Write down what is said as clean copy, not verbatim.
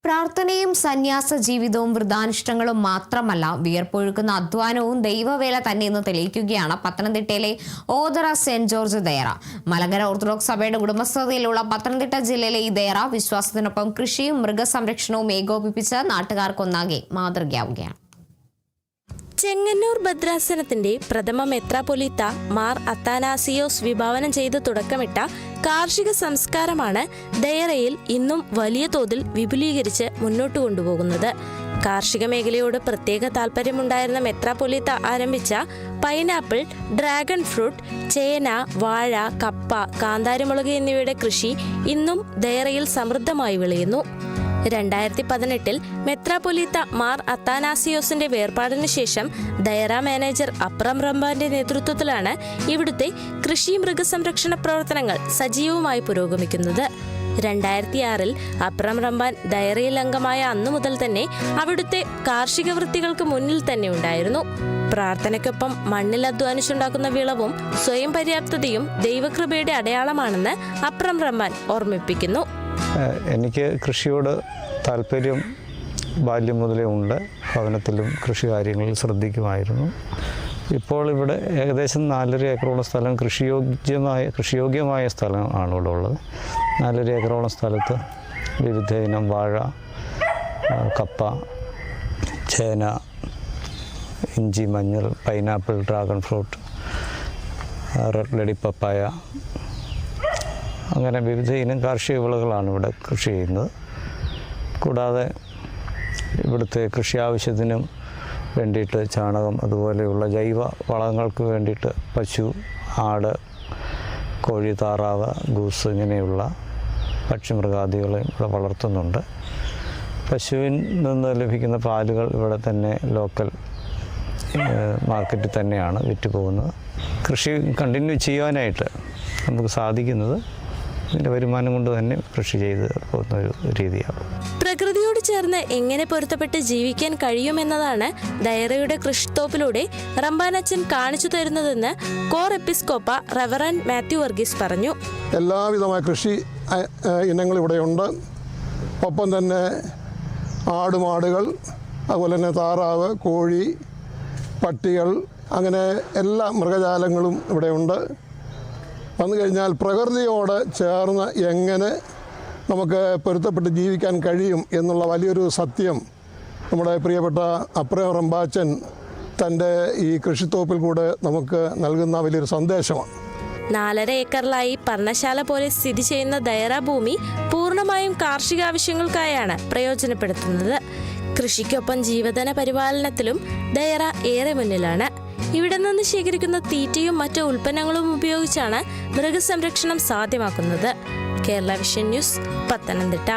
പ്രാർത്ഥനയും സന്യാസ ജീവിതവും വൃതാനുഷ്ഠങ്ങളും മാത്രമല്ല, വിയർപ്പൊഴുക്കുന്ന അധ്വാനവും ദൈവവേല തന്നെയെന്ന് തെളിയിക്കുകയാണ് പത്തനംതിട്ടയിലെ Othera Saint George Dayara. Malankara Orthodox സഭയുടെ ഉടമസ്ഥതയിലുള്ള പത്തനംതിട്ട ജില്ലയിലെ ഈ ദയറ വിശ്വാസത്തിനൊപ്പം കൃഷിയും മൃഗസംരക്ഷണവും ഏകോപിപ്പിച്ച് നാട്ടുകാർക്കൊന്നാകെ മാതൃകയാവുകയാണ്. ചെങ്ങന്നൂർ ഭദ്രാസനത്തിന്റെ പ്രഥമ മെത്രാപ്പൊലീത്ത മാർ അത്താനാസിയോസ് വിഭാവനം ചെയ്ത് തുടക്കമിട്ട കാർഷിക സംസ്കാരമാണ് ദയറയിൽ ഇന്നും വലിയ തോതിൽ വിപുലീകരിച്ച് മുന്നോട്ട് കൊണ്ടുപോകുന്നത്. കാർഷിക മേഖലയോട് പ്രത്യേക താല്പര്യമുണ്ടായിരുന്ന മെത്രാപ്പൊലീത്ത ആരംഭിച്ച പൈനാപ്പിൾ, ഡ്രാഗൺ ഫ്രൂട്ട്, ചേന, വാഴ, കപ്പ, കാന്താരിമുളക് എന്നിവയുടെ കൃഷി ഇന്നും ദയറയിൽ സമൃദ്ധമായി വിളയുന്നു. 2018 മെത്രാപ്പൊലീത്ത മാർ അത്താനാസിയോസിന്റെ വേർപാടിന് ശേഷം ദയറ മാനേജർ അപ്രം റമ്പാന്റെ നേതൃത്വത്തിലാണ് ഇവിടുത്തെ കൃഷി മൃഗസംരക്ഷണ പ്രവർത്തനങ്ങൾ സജീവമായി പുരോഗമിക്കുന്നത്. 2006 അപ്രം റമ്പാൻ ദയറയിൽ അംഗമായ അന്നു മുതൽ തന്നെ അവിടുത്തെ കാർഷിക വൃത്തികൾക്ക് മുന്നിൽ തന്നെ ഉണ്ടായിരുന്നു. പ്രാർത്ഥനയ്ക്കൊപ്പം മണ്ണിൽ അധ്വാനിച്ചുണ്ടാക്കുന്ന വിളവും സ്വയം പര്യാപ്തതയും ദൈവകൃപയുടെ അടയാളമാണെന്ന് അപ്രം റമ്പാൻ ഓർമ്മിപ്പിക്കുന്നു. എനിക്ക് കൃഷിയോട് താല്പര്യം ബാല്യം മുതലേ ഉണ്ട്. ഭവനത്തിലും കൃഷി കാര്യങ്ങളിൽ ശ്രദ്ധിക്കുമായിരുന്നു. ഇപ്പോൾ ഇവിടെ ഏകദേശം 4.5 ഏക്കറോളം സ്ഥലം കൃഷിയോഗ്യമായ സ്ഥലമാണ് ഇവിടെ ഉള്ളത്. 4.5 ഏക്കറോളം സ്ഥലത്ത് വിവിധ ഇനം വാഴ, കപ്പ, ചേന, ഇഞ്ചി, മഞ്ഞൾ, pineapple, dragon fruit, red lady papaya, അങ്ങനെ വിവിധ ഇനം കാർഷിക വിളകളാണ് ഇവിടെ കൃഷി ചെയ്യുന്നത്. കൂടാതെ ഇവിടുത്തെ കൃഷി ആവശ്യത്തിനും വേണ്ടിയിട്ട് ചാണകം, അതുപോലെയുള്ള ജൈവ വളങ്ങൾക്ക് വേണ്ടിയിട്ട് പശു, ആട്, കോഴി, താറാവ്, ഗൂസ് ഇങ്ങനെയുള്ള പക്ഷിമൃഗാദികളെ ഇവിടെ വളർത്തുന്നുണ്ട്. പശുവിൽ നിന്ന് ലഭിക്കുന്ന പാലുകൾ ഇവിടെ തന്നെ ലോക്കൽ മാർക്കറ്റിൽ തന്നെയാണ് വിറ്റ് പോകുന്നത്. കൃഷി കണ്ടിന്യൂ ചെയ്യാനായിട്ട് നമുക്ക് സാധിക്കുന്നത് ഇതിൻ്റെ വരുമാനം കൊണ്ട് തന്നെ കൃഷി ചെയ്ത് പോകുന്ന ഒരു രീതിയാണ്. പ്രകൃതിയോട് ചേർന്ന് എങ്ങനെ പൊരുത്തപ്പെട്ട് ജീവിക്കാൻ കഴിയുമെന്നതാണ് ദയറയുടെ കൃഷിത്തോപ്പിലൂടെ റമ്പാനച്ചൻ കാണിച്ചു തരുന്നതെന്ന് കോർ എപ്പിസ്കോപ്പ റെവറൻഡ് മാത്യു വർഗീസ് പറഞ്ഞു. എല്ലാവിധമായ കൃഷി ഇനങ്ങൾ ഇവിടെയുണ്ട്. ഒപ്പം തന്നെ ആടുമാടുകൾ, അതുപോലെ തന്നെ താറാവ്, കോഴി, പട്ടികൾ, അങ്ങനെ എല്ലാ മൃഗജാലങ്ങളും ഇവിടെയുണ്ട്. വന്നു കഴിഞ്ഞാൽ പ്രകൃതിയോട് ചേർന്ന് എങ്ങനെ നമുക്ക് പൊരുത്തപ്പെട്ട് ജീവിക്കാൻ കഴിയും എന്നുള്ള വലിയൊരു സത്യം നമ്മുടെ പ്രിയപ്പെട്ട അപ്രം റമ്പാച്ചൻ തൻ്റെ ഈ കൃഷിത്തോപ്പിൽ കൂടെ നമുക്ക് നൽകുന്ന വലിയൊരു സന്ദേശമാണ്. 4.5 ഏക്കറിലായി പർണശാല പോലെ സ്ഥിതി ചെയ്യുന്ന ദയറ ഭൂമി പൂർണ്ണമായും കാർഷിക ആവശ്യങ്ങൾക്കായാണ് പ്രയോജനപ്പെടുത്തുന്നത്. കൃഷിക്കൊപ്പം ജീവധന പരിപാലനത്തിലും ദയറ ഏറെ മുന്നിലാണ്. ഇവിടെ നിന്ന് ശേഖരിക്കുന്ന തീറ്റയും മറ്റ് ഉൽപ്പന്നങ്ങളും ഉപയോഗിച്ചാണ് മൃഗസംരക്ഷണം സാധ്യമാക്കുന്നത്. Kerala vision news, Pathanamthitta.